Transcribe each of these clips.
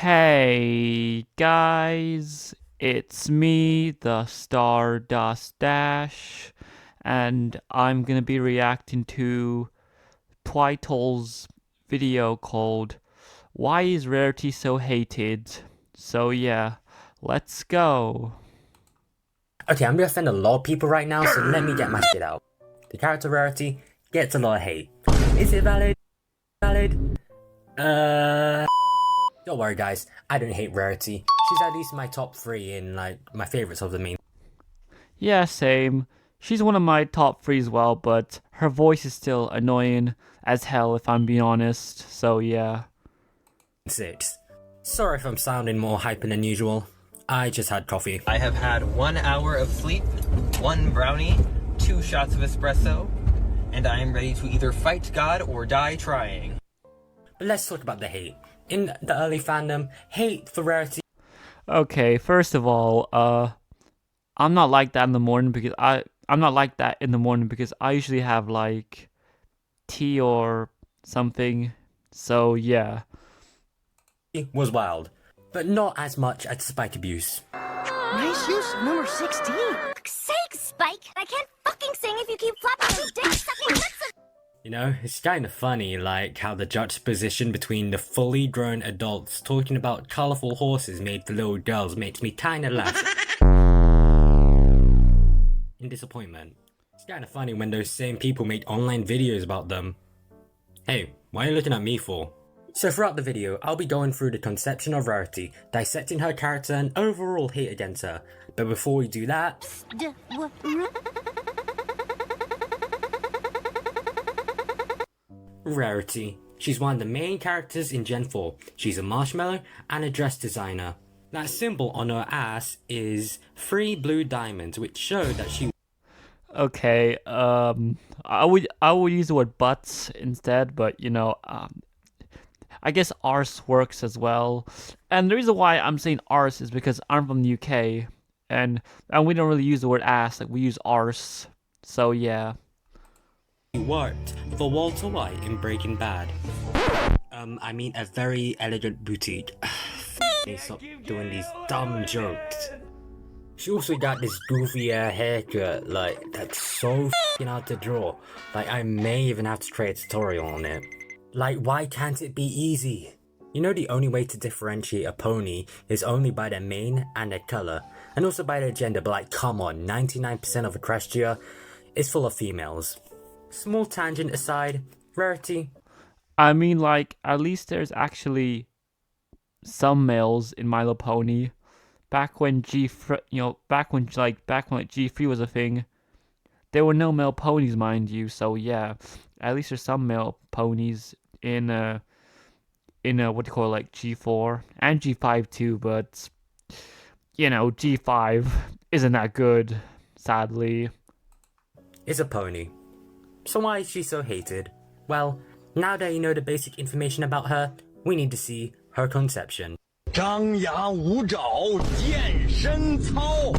Hey guys, it's me, the Stardust Dash, and I'm gonna be reacting to Twital's video called Why is Rarity So Hated? So yeah, let's go. Okay, I'm gonna offend a lot of people right now, so let me get my shit out. The character Rarity gets a lot of hate. Is it valid? Valid? Don't worry guys, I don't hate Rarity. She's at least in my top 3 in like my favorites of the main. Yeah, same. She's one of my top 3 as well, but her voice is still annoying as hell if I'm being honest, so yeah. 6. Sorry if I'm sounding more hyper than usual. I just had coffee. I have had 1 hour of sleep, 1 brownie, 2 shots of espresso, and I am ready to either fight God or die trying. But let's talk about the hate. In the early fandom, hate for Rarity. Okay, first of all, I'm not like that in the morning because I'm not like that in the morning because I usually have like tea or something. So yeah. Was wild, but not as much as Spike abuse. Nice use of number 16. Fuck's sake, Spike! I can't fucking sing if you keep flapping your dick sucking lips of— You know, it's kinda funny, like, how the juxtaposition between the fully grown adults talking about colourful horses made for little girls makes me kinda laugh. In disappointment. It's kinda funny when those same people make online videos about them. Hey, why are you looking at me for? So throughout the video, I'll be going through the conception of Rarity, dissecting her character and overall hate against her. But before we do that... Rarity. She's one of the main characters in Gen 4. She's a marshmallow and a dress designer. That symbol on her ass is 3 blue diamonds, which show that she... Okay, I would use the word butts instead, but you know, I guess arse works as well. And the reason why I'm saying arse is because I'm from the UK, and we don't really use the word ass, like we use arse. So yeah. worked for Walter White in Breaking Bad. I mean a very elegant boutique. They stop doing these dumb jokes. She also got this goofy haircut, like, that's so f***ing hard to draw. Like, I may even have to create a tutorial on it. Like, why can't it be easy? You know the only way to differentiate a pony is only by their mane and their colour, and also by their gender, but like, come on, 99% of Equestria is full of females. Small tangent aside, Rarity. I mean, like, at least there's actually some males in My Little Pony. Back when back when G3 was a thing, there were no male ponies, mind you. So yeah, at least there's some male ponies in what do you call it, like G4 and G5 too. But you know, G5 isn't that good, sadly. Is a pony. So why is she so hated? Well, now that you know the basic information about her, we need to see her conception. 张牙舞爪，健身操。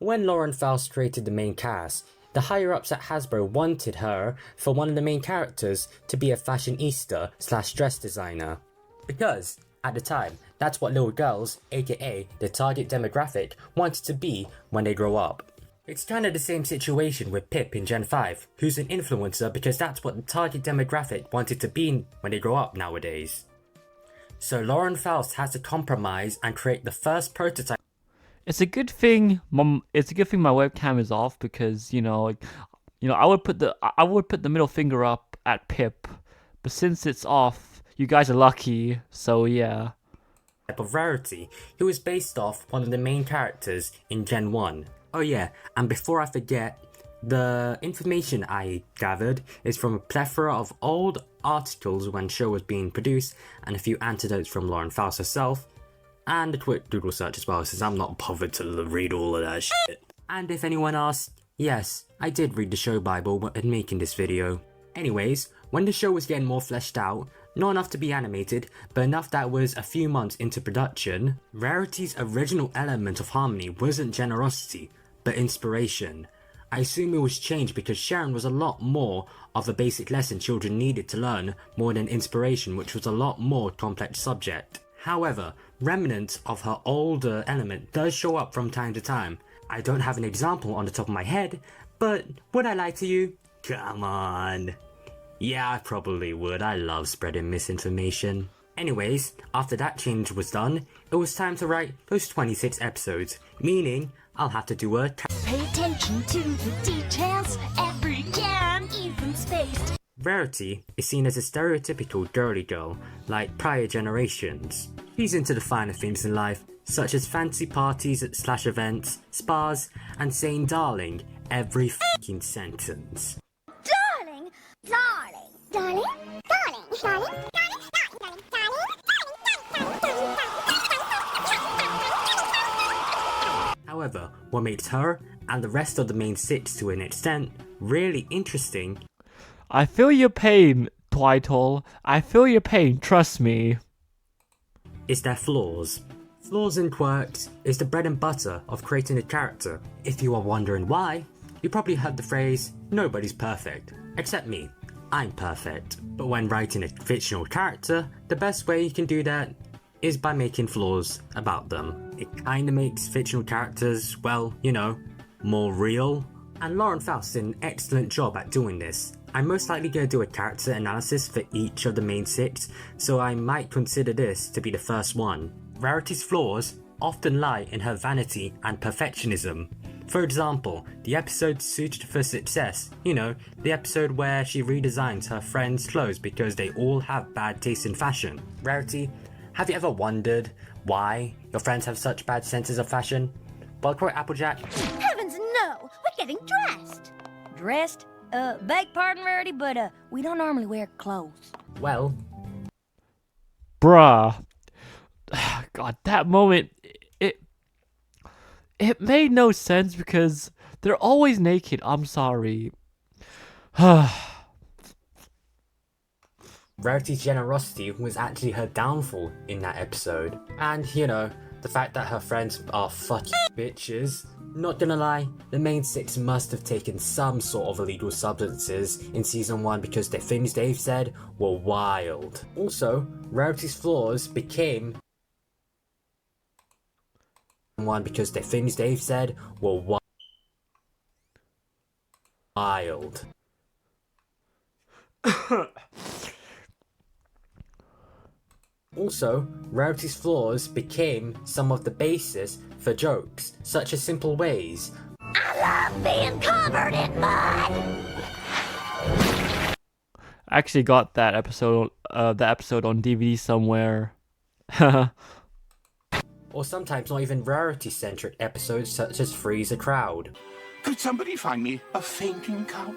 When Lauren Faust created the main cast, the higher-ups at Hasbro wanted her for one of the main characters to be a fashionista / dress designer. Because, at the time, that's what little girls, aka the target demographic, wanted to be when they grow up. It's kind of the same situation with Pip in Gen 5, who's an influencer because that's what the target demographic wanted to be when they grow up nowadays. So Lauren Faust has to compromise and create the first prototype. It's a good thing my webcam is off because I would put the middle finger up at Pip, but since it's off, you guys are lucky. So yeah. Of Rarity, who is based off one of the main characters in Gen 1. Oh yeah, and before I forget, the information I gathered is from a plethora of old articles when the show was being produced, and a few anecdotes from Lauren Faust herself, and a quick Google search as well, since I'm not bothered to read all of that shit. And if anyone asks, yes, I did read the show Bible when making this video. Anyways, when the show was getting more fleshed out, not enough to be animated, but enough that was a few months into production, Rarity's original element of harmony wasn't generosity, but inspiration. I assume it was changed because Sharon was a lot more of a basic lesson children needed to learn more than inspiration, which was a lot more complex subject. However, remnants of her older element does show up from time to time. I don't have an example on the top of my head, but would I lie to you? Come on. Yeah, I probably would. I love spreading misinformation. Anyways, after that change was done, it was time to write those 26 episodes, meaning I'll have to do a Pay attention to the details. Every jam, even spaced. Rarity is seen as a stereotypical girly girl, like prior generations. She's into the finer things in life, such as fancy parties / events, spas, and saying darling every f***ing sentence. Darling, darling, darling, darling, darling, darling, darling, darling, However, what makes her, and the rest of the main six to an extent, really interesting I feel your pain, Twital. I feel your pain, trust me. is their flaws. Flaws and quirks is the bread and butter of creating a character. If you are wondering why, you probably heard the phrase, nobody's perfect, except me. I'm perfect. But when writing a fictional character, the best way you can do that is by making flaws about them. It kinda makes fictional characters, well, you know, more real. And Lauren Faust did an excellent job at doing this. I'm most likely going to do a character analysis for each of the main six, so I might consider this to be the first one. Rarity's flaws often lie in her vanity and perfectionism. For example, the episode Suited for Success, you know, the episode where she redesigns her friends' clothes because they all have bad taste in fashion. Rarity, have you ever wondered why your friends have such bad senses of fashion? Well, quote Applejack, Heavens no! We're getting dressed! Dressed? Beg pardon, Rarity, but, we don't normally wear clothes. well, Bruh. God, that moment, it made no sense because they're always naked. I'm sorry. Rarity's generosity was actually her downfall in that episode. And, you know, the fact that her friends are fucking bitches. Not gonna lie, the main six must have taken some sort of illegal substances in season 1 because the things they've said were wild. Also, Rarity's flaws became one because the things they've said were wild. Also, Rarity's flaws became some of the basis for jokes, such as simple ways. I love being covered in mud! I actually got that episode on DVD somewhere. Or sometimes not even Rarity-centric episodes such as Freeze a Crowd. Could somebody find me a fainting couch?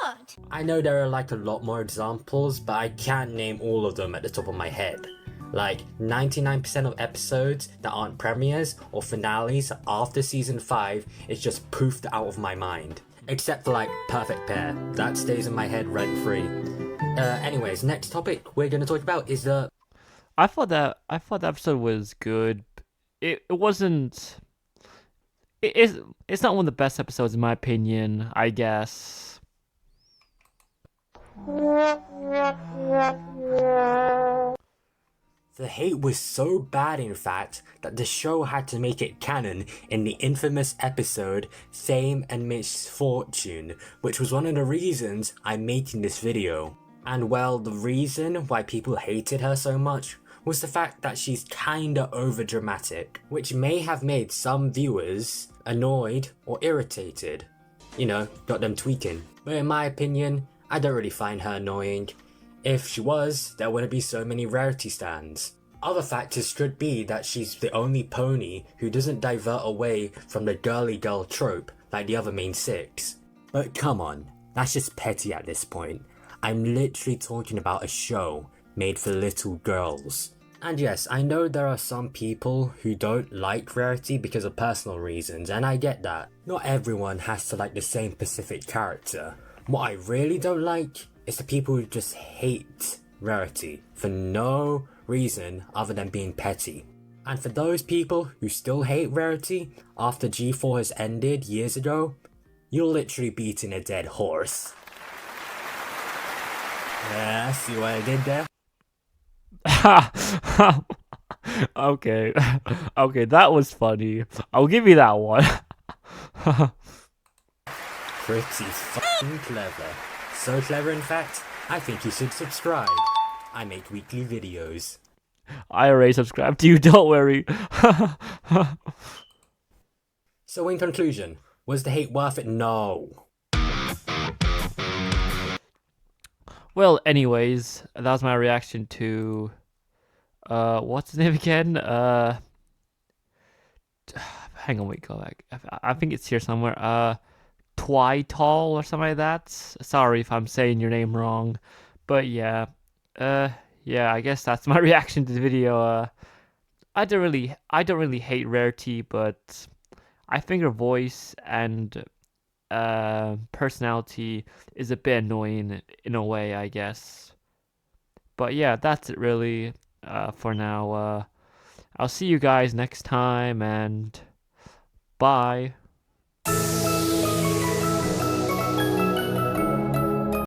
What? I know there are like a lot more examples, but I can't name all of them at the top of my head. Like 99% of episodes that aren't premieres or finales after season 5 is just poofed out of my mind. Except for like Perfect Pair, that stays in my head rent free. Anyways, next topic we're gonna talk about is the... I thought the episode was good. It wasn't. It's not one of the best episodes in my opinion, I guess. The hate was so bad, in fact, that the show had to make it canon in the infamous episode Fame and Misfortune, which was one of the reasons I'm making this video. And well, the reason why people hated her so much was the fact that she's kinda overdramatic, which may have made some viewers annoyed or irritated. You know, got them tweaking. But in my opinion, I don't really find her annoying. If she was, there wouldn't be so many Rarity stands. Other factors could be that she's the only pony who doesn't divert away from the girly girl trope like the other main six. But come on, that's just petty at this point. I'm literally talking about a show made for little girls. And yes, I know there are some people who don't like Rarity because of personal reasons, and I get that. Not everyone has to like the same specific character. What I really don't like is the people who just hate Rarity for no reason other than being petty. And for those people who still hate Rarity after G4 has ended years ago, you're literally beating a dead horse. See what I did there? Okay. Okay, that was funny. I'll give you that one. Pretty fucking clever. So clever, in fact, I think you should subscribe. I make weekly videos. I already subscribed to you, don't worry. So in conclusion, was the hate worth it? No. Well, anyways, that was my reaction to what's his name again? Hang on, wait, go back. I think it's here somewhere. Twital or something like that. Sorry if I'm saying your name wrong, but yeah. Yeah, I guess that's my reaction to the video. I don't really hate Rarity, but I think her voice and personality is a bit annoying in a way, I guess. But yeah, that's it really for now. I'll see you guys next time, and bye.